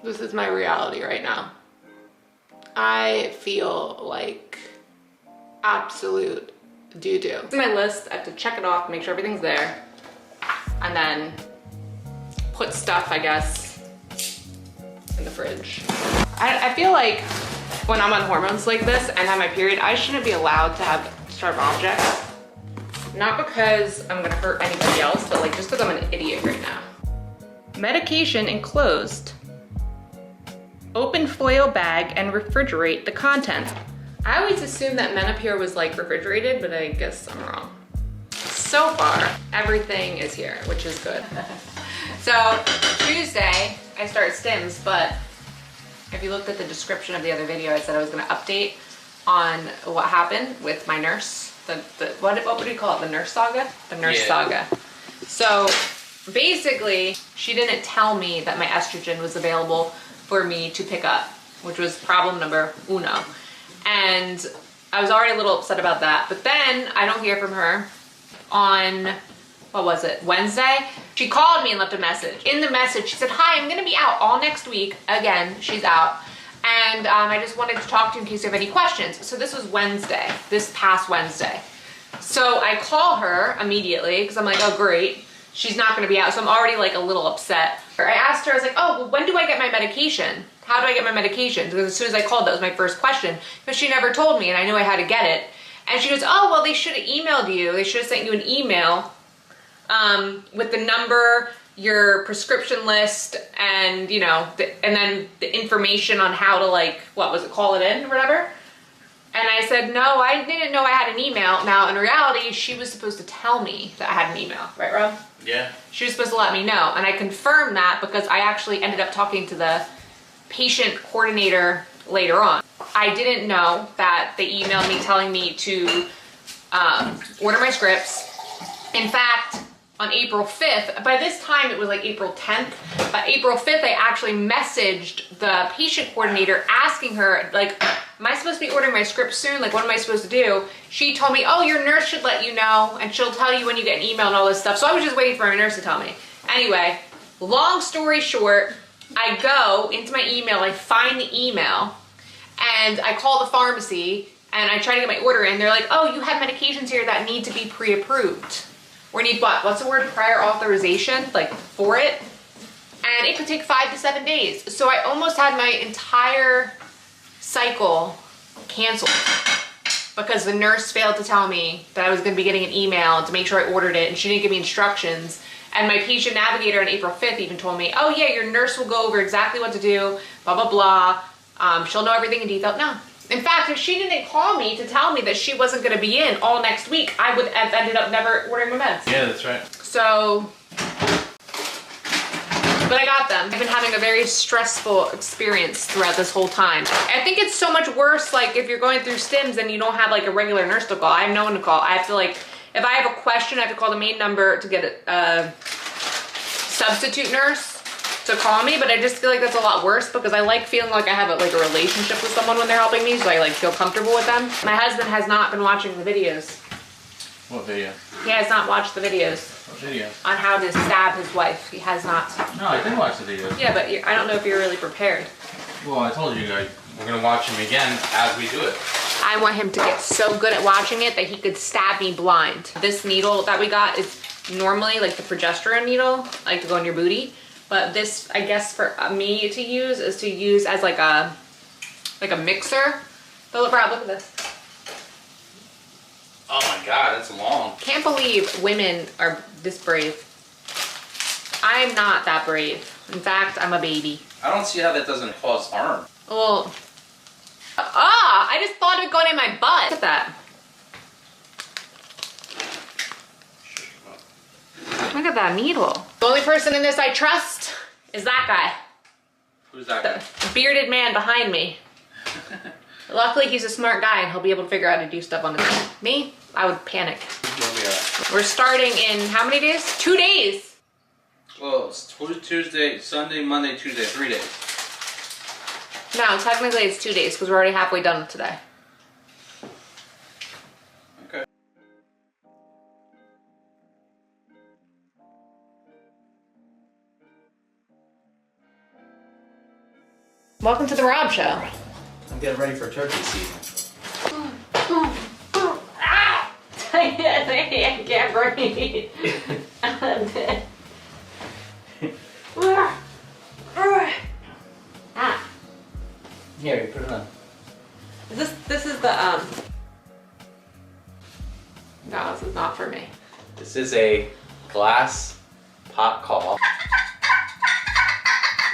This is my reality right now. I feel like absolute doo-doo. This is my list. I have to check it off, make sure everything's there, and then put stuff, I guess, in the fridge. I feel like when I'm on hormones like this and have my period, I shouldn't be allowed to have sharp objects. Not because I'm gonna hurt anybody else, but like just because I'm an idiot right now. Medication enclosed. Open foil bag and refrigerate the content. I always assumed that Menopur was like refrigerated, but I guess I'm wrong. So far, everything is here, which is good. So Tuesday, I start Stims, but if you looked at the description of the other video, I said I was gonna update on what happened with my nurse. What would you call it? The Nurse Saga? The Nurse Saga. So basically, she didn't tell me that my estrogen was available for me to pick up, which was problem number uno. And I was already a little upset about that. But then I don't hear from her on, what was it, Wednesday? She called me and left a message. In the message, she said, hi, I'm gonna be out all next week. Again, she's out. And I just wanted to talk to you in case you have any questions. So this was Wednesday, this past Wednesday. So I call her immediately because I'm like, oh great, she's not gonna be out. So I'm already like a little upset. I asked her, I was like, oh, well, when do I get my medication? How do I get my medication? Because as soon as I called, that was my first question. But she never told me and I knew I had to get it. And she goes, oh, well, they should have emailed you. They should have sent you an email with the number, your prescription list, and you know, and then the information on how to like, what was it, call it in or whatever. And I said, no, I didn't know I had an email. Now, in reality, she was supposed to tell me that I had an email. Right, Rob? Yeah. She was supposed to let me know. And I confirmed that because I actually ended up talking to the patient coordinator later on. I didn't know that they emailed me telling me to order my scripts. In fact, on April 5th, by this time it was like April 10th, but April 5th I actually messaged the patient coordinator asking her, like, am I supposed to be ordering my scripts soon? Like, what am I supposed to do? She told me, oh, your nurse should let you know, and she'll tell you when you get an email and all this stuff. So I was just waiting for my nurse to tell me. Anyway, long story short, I go into my email, I find the email, and I call the pharmacy, and I try to get my order in. They're like, oh, you have medications here that need to be pre-approved. Or need what? What's the word? Prior authorization, like for it. And it could take 5 to 7 days. So I almost had my entire cycle canceled because the nurse failed to tell me that I was gonna be getting an email to make sure I ordered it, and she didn't give me instructions. And my patient navigator on April 5th even told me, oh yeah, your nurse will go over exactly what to do, blah, blah, blah. She'll know everything in detail. No. In fact, if she didn't call me to tell me that she wasn't gonna be in all next week, I would have ended up never ordering my meds. Yeah, that's right. So, but I got them. I've been having a very stressful experience throughout this whole time. I think it's so much worse, like if you're going through Stims and you don't have like a regular nurse to call. I have no one to call. I have to like, if I have a question, I have to call the main number to get a substitute nurse to call me, but I just feel like that's a lot worse because I like feeling like I have a relationship with someone when they're helping me, so I like feel comfortable with them. My husband has not been watching the videos. What video? He has not watched the videos. What video? On how to stab his wife. He has not. No, I did watch the videos. Yeah, but I don't know if you're really prepared. Well, I told you guys, we're gonna watch him again as we do it. I want him to get so good at watching it that he could stab me blind. This needle that we got is normally like the progesterone needle, like to go in your booty. But this, I guess for me to use, is to use as like a mixer. But look, Rob, look at this. Oh my God, that's long. Can't believe women are this brave. I'm not that brave. In fact, I'm a baby. I don't see how that doesn't cause harm. Well, I just thought of it going in my butt. Look at that. Look at that needle. The only person in this I trust is that guy. Who's that guy? The bearded man behind me. Luckily, he's a smart guy and he'll be able to figure out how to do stuff on his own. Me, I would panic. Where we at? We're starting in how many days? 2 days. Well, it's Tuesday, Sunday, Monday, Tuesday, 3 days. No, technically it's 2 days because we're already halfway done with today. Okay. Welcome to the Rob Show. I'm getting ready for turkey season. I can't breathe. Here, put it on. This is the No, this is not for me. This is a glass pot call.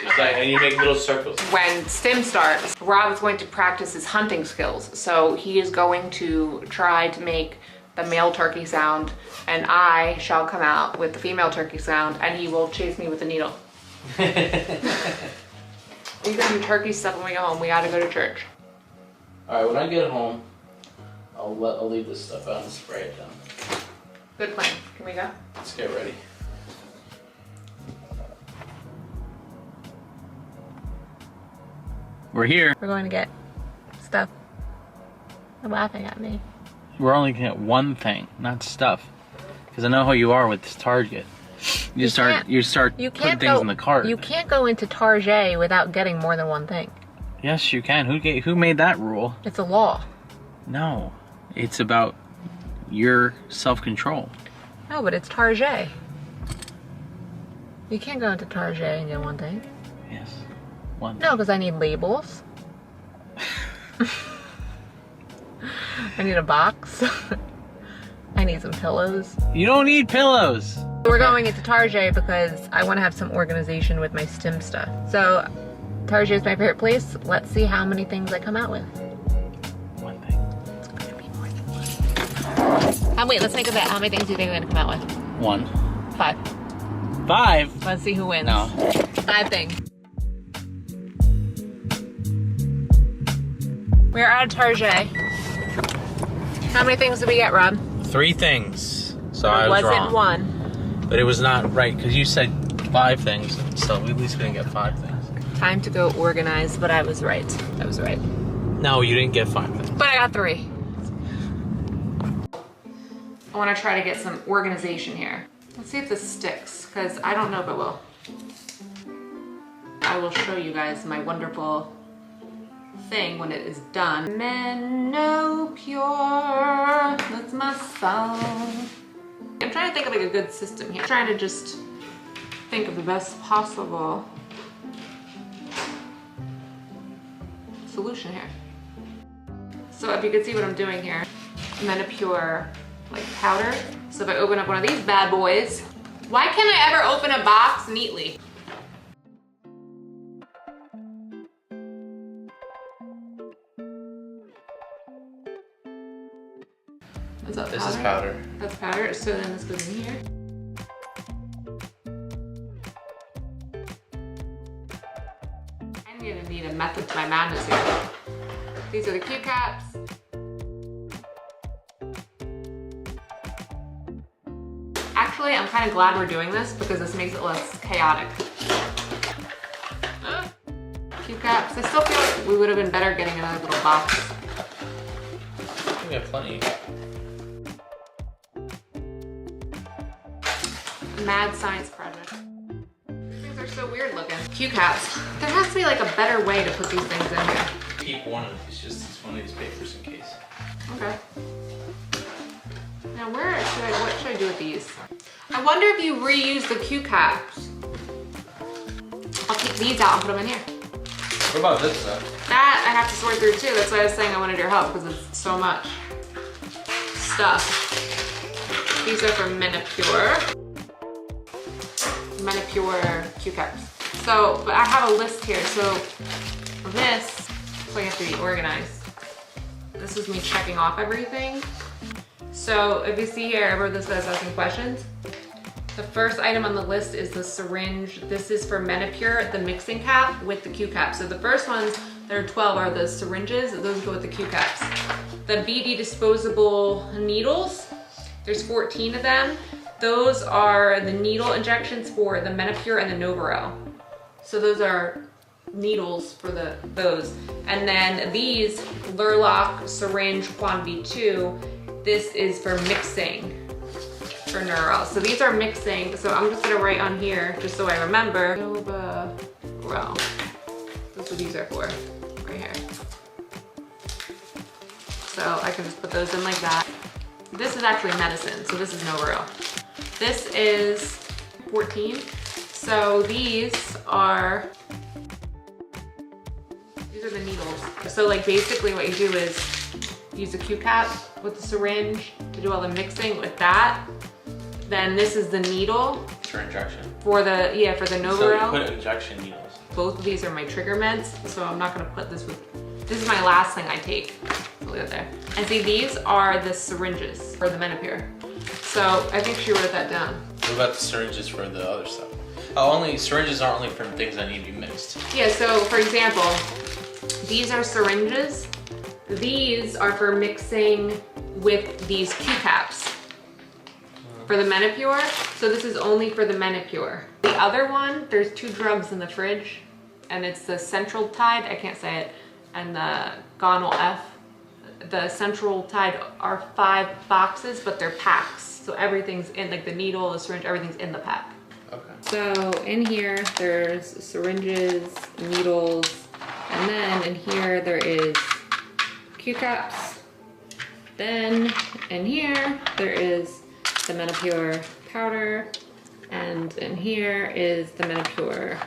It's like, and you make little circles. When Stim starts, Rob's going to practice his hunting skills. So he is going to try to make the male turkey sound, and I shall come out with the female turkey sound, and he will chase me with a needle. You can do turkey stuff when we go home. We gotta go to church. Alright, when I get home, I'll leave this stuff out and spray it down. Good plan. Can we go? Let's get ready. We're here. We're going to get stuff. You're laughing at me. We're only gonna get one thing, not stuff. Because I know how you are with this Target. You start putting things in the cart. You can't go into Target without getting more than one thing. Yes, you can. Who made that rule? It's a law. No, it's about your self-control. No, but it's Target. You can't go into Target and get one thing. Yes, one. No, because I need labels. I need a box. I need some pillows. You don't need pillows. We're going into Target because I want to have some organization with my Stim stuff. So Target is my favorite place. Let's see how many things I come out with. One thing. It's going to be more than one. Wait, let's think of it. How many things do you think I'm going to come out with? 1. 5. 5? Let's see who wins. No. 5 things. We're at Target. How many things did we get, Rob? 3 things. So I was wrong. It wasn't 1. But it was not right, because you said 5 things, so we at least didn't get 5 things. Time to go organize, but I was right. I was right. No, you didn't get 5 things. But I got 3. I want to try to get some organization here. Let's see if this sticks, because I don't know if it will. I will show you guys my wonderful thing when it is done. Men know pure, that's my song. I'm trying to think of like a good system here. I'm trying to just think of the best possible solution here. So if you can see what I'm doing here, Men a Pure like powder. So if I open up one of these bad boys, why can't I ever open a box neatly? Is that powder? This is powder. That's powder, so then this goes in here. I'm gonna need a method to my madness here. These are the Q caps. Actually, I'm kind of glad we're doing this because this makes it less chaotic. Q caps. I still feel like we would have been better getting another little box. We have plenty. Mad science project. These things are so weird looking. Q caps. There has to be like a better way to put these things in here. Keep one of these, just one of these papers in case. Okay. Now what should I do with these? I wonder if you reuse the Q caps. I'll keep these out and put them in here. What about this stuff? That I have to sort through too. That's why I was saying I wanted your help because it's so much stuff. These are for Men a Pure. Men a Pure Q caps. So, but I have a list here. So this, we have to be organized. This is me checking off everything. So if you see here, I wrote this as asking questions. The first item on the list is the syringe. This is for Men a Pure, the mixing cap with the Q cap. So the first ones, there are 12, are the syringes. Those go with the Q caps. The BD disposable needles, there's 14 of them. Those are the needle injections for the Men a Pure and the Novaro. So those are needles for those. And then these, Lurlock syringe quantity 2, this is for mixing for Neural. So these are mixing. So I'm just gonna write on here, just so I remember. Novaro. Those what these are for, right here. So I can just put those in like that. This is actually medicine, so this is no real. This is 14. So these are the needles. So like basically what you do is use a Q-cap with the syringe to do all the mixing with that. Then this is the needle. For injection. For the, yeah, for the Novarel. So you put injection needles. Both of these are my trigger meds, so I'm not gonna put this with, this is my last thing I take. Look at there. And see, these are the syringes for the Menopur. So I think she wrote that down. What about the syringes for the other stuff? Oh, only syringes are only for things that need to be mixed. Yeah, so for example, these are syringes. These are for mixing with these Q-caps for the Menopur. So this is only for the Menopur. The other one, there's 2 drugs in the fridge, and it's the Central Tide, I can't say it, and the Gonal F. The Central Tide are 5 boxes, but they're packs. So everything's in, like the needle, the syringe, everything's in the pack. Okay. So in here, there's syringes, needles, and then in here there is Q-caps. Then in here there is the Menopur powder, and in here is the Menopur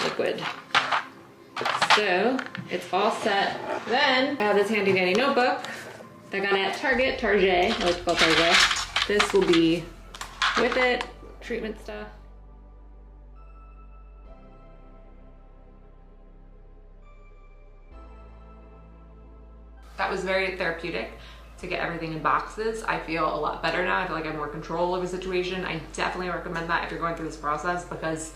liquid. So it's all set. Then I have this handy dandy notebook that I got at Target, I like to call Target. This will be with it, treatment stuff. That was very therapeutic to get everything in boxes. I feel a lot better now. I feel like I have more control over the situation. I definitely recommend that if you're going through this process, because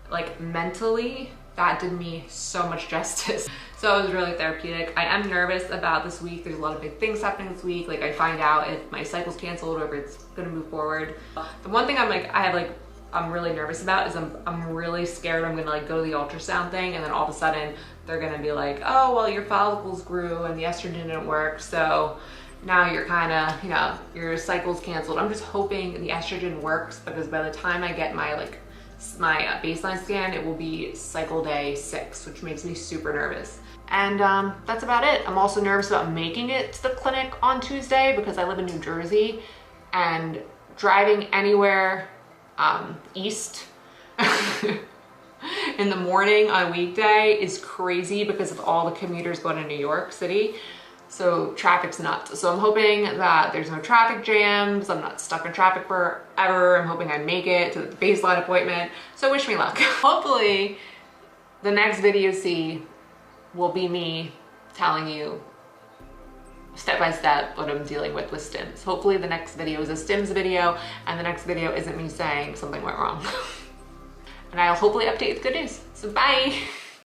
like mentally, that did me so much justice. So it was really therapeutic. I am nervous about this week. There's a lot of big things happening this week. Like I find out if my cycle's canceled or if it's gonna move forward. The one thing I'm really nervous about is I'm really scared I'm gonna like go to the ultrasound thing, and then all of a sudden they're gonna be like, oh, well, your follicles grew and the estrogen didn't work, so now you're kind of, you know, your cycle's canceled. I'm just hoping the estrogen works, because by the time I get my baseline scan, it will be cycle day 6, which makes me super nervous. And that's about it. I'm also nervous about making it to the clinic on Tuesday, because I live in New Jersey, and driving anywhere east in the morning on a weekday is crazy because of all the commuters going to New York City. So traffic's nuts. So I'm hoping that there's no traffic jams. I'm not stuck in traffic forever. I'm hoping I make it to the baseline appointment. So wish me luck. Hopefully the next video you see will be me telling you step by step what I'm dealing with Stims. Hopefully the next video is a Stims video, and the next video isn't me saying something went wrong. And I'll hopefully update with good news. So bye.